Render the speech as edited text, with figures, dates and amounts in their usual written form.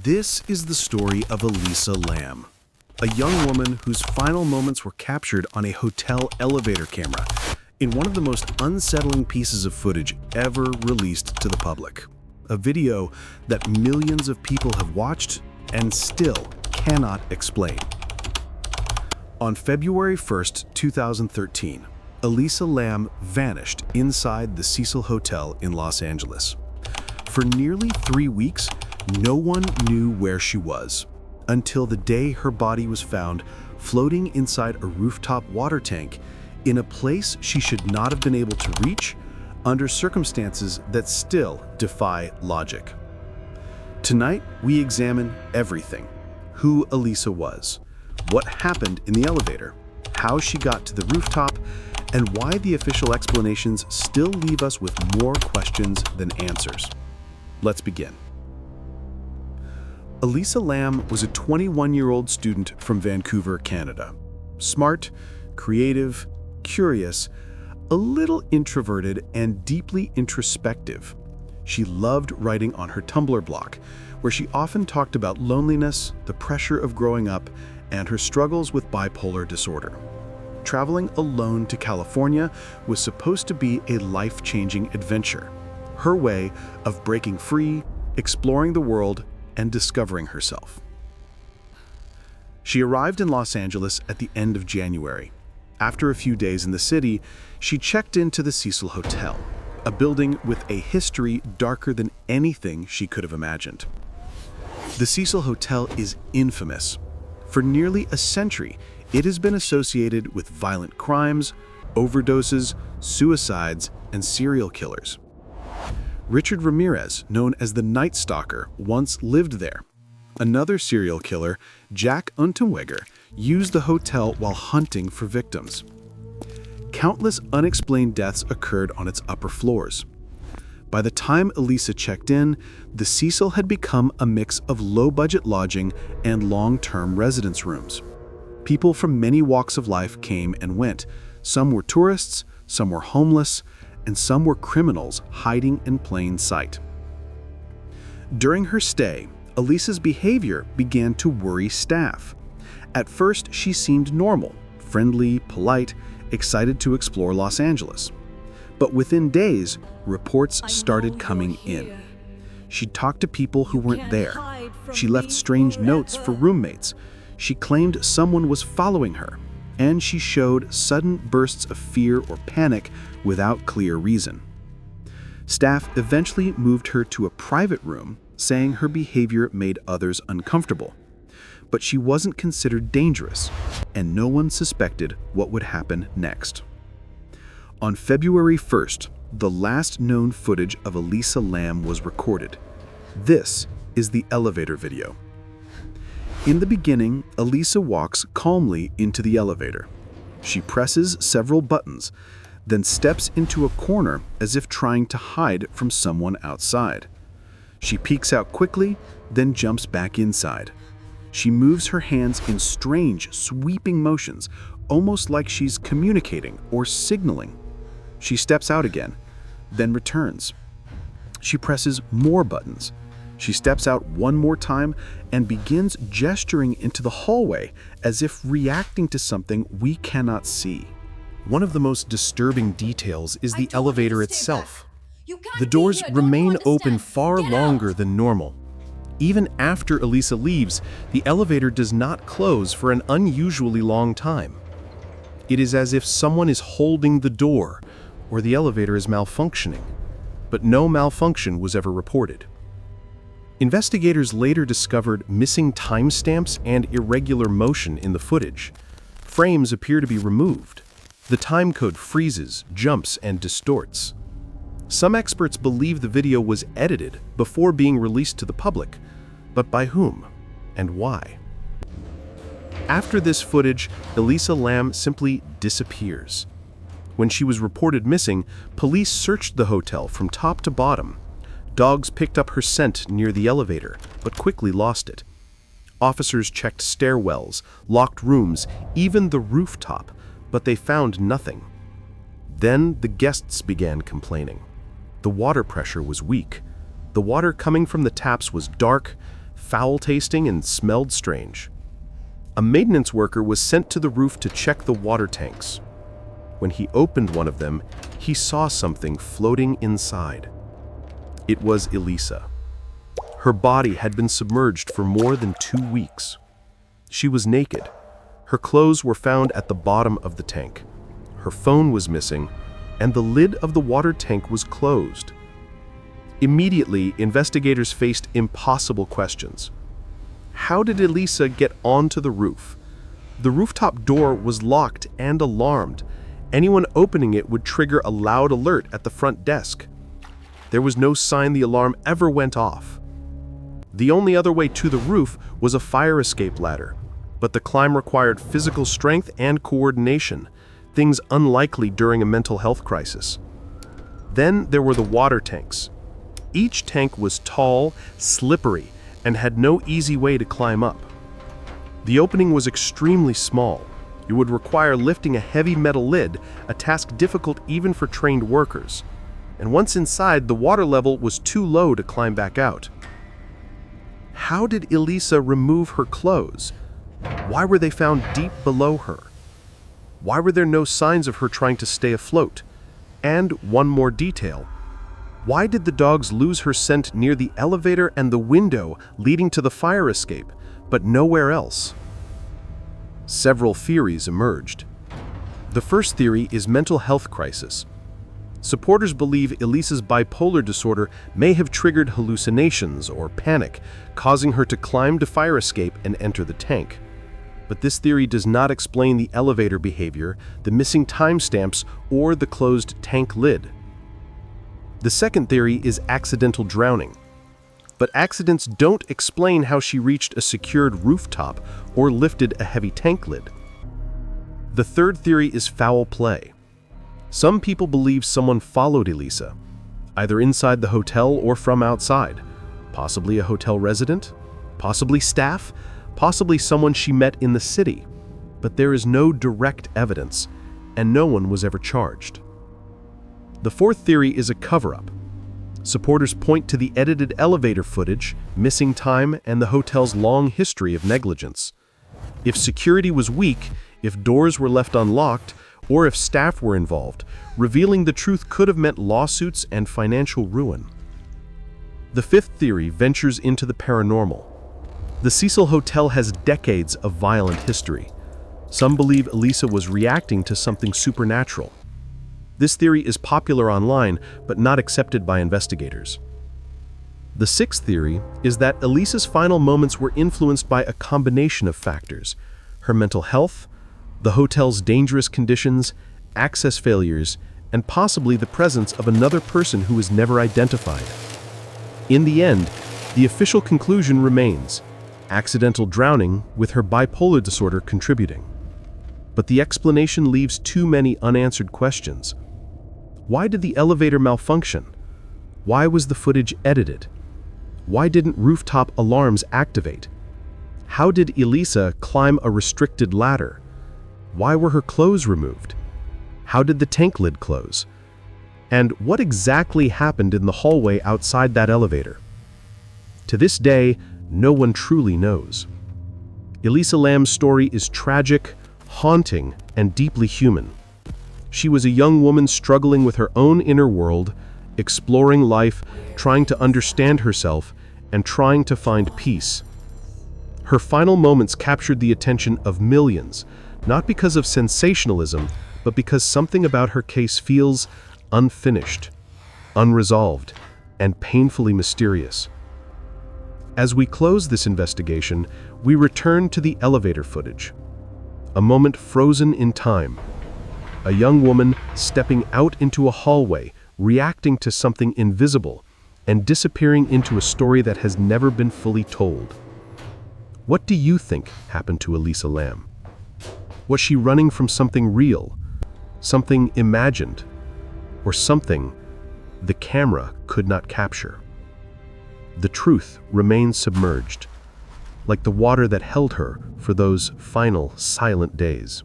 This is the story of Elisa Lam, a young woman whose final moments were captured on a hotel elevator camera in one of the most unsettling pieces of footage ever released to the public. A video that millions of people have watched and still cannot explain. On February 1st, 2013, Elisa Lam vanished inside the Cecil Hotel in Los Angeles. For nearly 3 weeks, no one knew where she was, until the day her body was found floating inside a rooftop water tank in a place she should not have been able to reach under circumstances that still defy logic. Tonight, we examine everything: who Elisa was, what happened in the elevator, how she got to the rooftop, and why the official explanations still leave us with more questions than answers. Let's begin. Elisa Lam was a 21-year-old student from Vancouver, Canada. Smart, creative, curious, a little introverted, and deeply introspective. She loved writing on her Tumblr blog, where she often talked about loneliness, the pressure of growing up, and her struggles with bipolar disorder. Traveling alone to California was supposed to be a life-changing adventure, her way of breaking free, exploring the world, and discovering herself. She arrived in Los Angeles at the end of January. After a few days in the city, she checked into the Cecil Hotel, a building with a history darker than anything she could have imagined. The Cecil Hotel is infamous. For nearly a century, it has been associated with violent crimes, overdoses, suicides, and serial killers. Richard Ramirez, known as the Night Stalker, once lived there. Another serial killer, Jack Unterweger, used the hotel while hunting for victims. Countless unexplained deaths occurred on its upper floors. By the time Elisa checked in, the Cecil had become a mix of low-budget lodging and long-term residence rooms. People from many walks of life came and went. Some were tourists, some were homeless, and some were criminals hiding in plain sight. During her stay, Elisa's behavior began to worry staff. At first, she seemed normal, friendly, polite, excited to explore Los Angeles. But within days, reports started coming in. She talked to people who weren't there. She left strange notes for roommates. She claimed someone was following her, and she showed sudden bursts of fear or panic without clear reason. Staff eventually moved her to a private room, saying her behavior made others uncomfortable. But she wasn't considered dangerous, and no one suspected what would happen next. On February 1st, the last known footage of Elisa Lam was recorded. This is the elevator video. In the beginning, Elisa walks calmly into the elevator. She presses several buttons, then steps into a corner as if trying to hide from someone outside. She peeks out quickly, then jumps back inside. She moves her hands in strange, sweeping motions, almost like she's communicating or signaling. She steps out again, then returns. She presses more buttons. She steps out one more time and begins gesturing into the hallway as if reacting to something we cannot see. One of the most disturbing details is the elevator itself. The doors remain open far longer than normal. Even after Elisa leaves, the elevator does not close for an unusually long time. It is as if someone is holding the door, or the elevator is malfunctioning. But no malfunction was ever reported. Investigators later discovered missing timestamps and irregular motion in the footage. Frames appear to be removed. The timecode freezes, jumps, and distorts. Some experts believe the video was edited before being released to the public, but by whom and why? After this footage, Elisa Lam simply disappears. When she was reported missing, police searched the hotel from top to bottom. Dogs picked up her scent near the elevator, but quickly lost it. Officers checked stairwells, locked rooms, even the rooftop, but they found nothing. Then the guests began complaining. The water pressure was weak. The water coming from the taps was dark, foul-tasting and smelled strange. A maintenance worker was sent to the roof to check the water tanks. When he opened one of them, he saw something floating inside. It was Elisa. Her body had been submerged for more than 2 weeks. She was naked. Her clothes were found at the bottom of the tank. Her phone was missing, and the lid of the water tank was closed. Immediately, investigators faced impossible questions. How did Elisa get onto the roof? The rooftop door was locked and alarmed. Anyone opening it would trigger a loud alert at the front desk. There was no sign the alarm ever went off. The only other way to the roof was a fire escape ladder, but the climb required physical strength and coordination, things unlikely during a mental health crisis. Then there were the water tanks. Each tank was tall, slippery, and had no easy way to climb up. The opening was extremely small. It would require lifting a heavy metal lid, a task difficult even for trained workers. And once inside, the water level was too low to climb back out. How did Elisa remove her clothes? Why were they found deep below her? Why were there no signs of her trying to stay afloat? And one more detail. Why did the dogs lose her scent near the elevator and the window leading to the fire escape, but nowhere else? Several theories emerged. The first theory is mental health crisis. Supporters believe Elisa's bipolar disorder may have triggered hallucinations or panic, causing her to climb to fire escape and enter the tank. But this theory does not explain the elevator behavior, the missing timestamps, or the closed tank lid. The second theory is accidental drowning. But accidents don't explain how she reached a secured rooftop or lifted a heavy tank lid. The third theory is foul play. Some people believe someone followed Elisa, either inside the hotel or from outside, possibly a hotel resident, possibly staff, possibly someone she met in the city. But there is no direct evidence, and no one was ever charged. The fourth theory is a cover-up. Supporters point to the edited elevator footage, missing time, and the hotel's long history of negligence. If security was weak, if doors were left unlocked, or if staff were involved, revealing the truth could have meant lawsuits and financial ruin. The fifth theory ventures into the paranormal. The Cecil Hotel has decades of violent history. Some believe Elisa was reacting to something supernatural. This theory is popular online, but not accepted by investigators. The sixth theory is that Elisa's final moments were influenced by a combination of factors: her mental health, the hotel's dangerous conditions, access failures, and possibly the presence of another person who was never identified. In the end, the official conclusion remains: accidental drowning, with her bipolar disorder contributing. But the explanation leaves too many unanswered questions. Why did the elevator malfunction? Why was the footage edited? Why didn't rooftop alarms activate? How did Elisa climb a restricted ladder? Why were her clothes removed? How did the tank lid close? And what exactly happened in the hallway outside that elevator? To this day, no one truly knows. Elisa Lam's story is tragic, haunting, and deeply human. She was a young woman struggling with her own inner world, exploring life, trying to understand herself, and trying to find peace. Her final moments captured the attention of millions, not because of sensationalism, but because something about her case feels unfinished, unresolved, and painfully mysterious. As we close this investigation, we return to the elevator footage. A moment frozen in time. A young woman stepping out into a hallway, reacting to something invisible, and disappearing into a story that has never been fully told. What do you think happened to Elisa Lam? Was she running from something real, something imagined, or something the camera could not capture? The truth remains submerged, like the water that held her for those final silent days.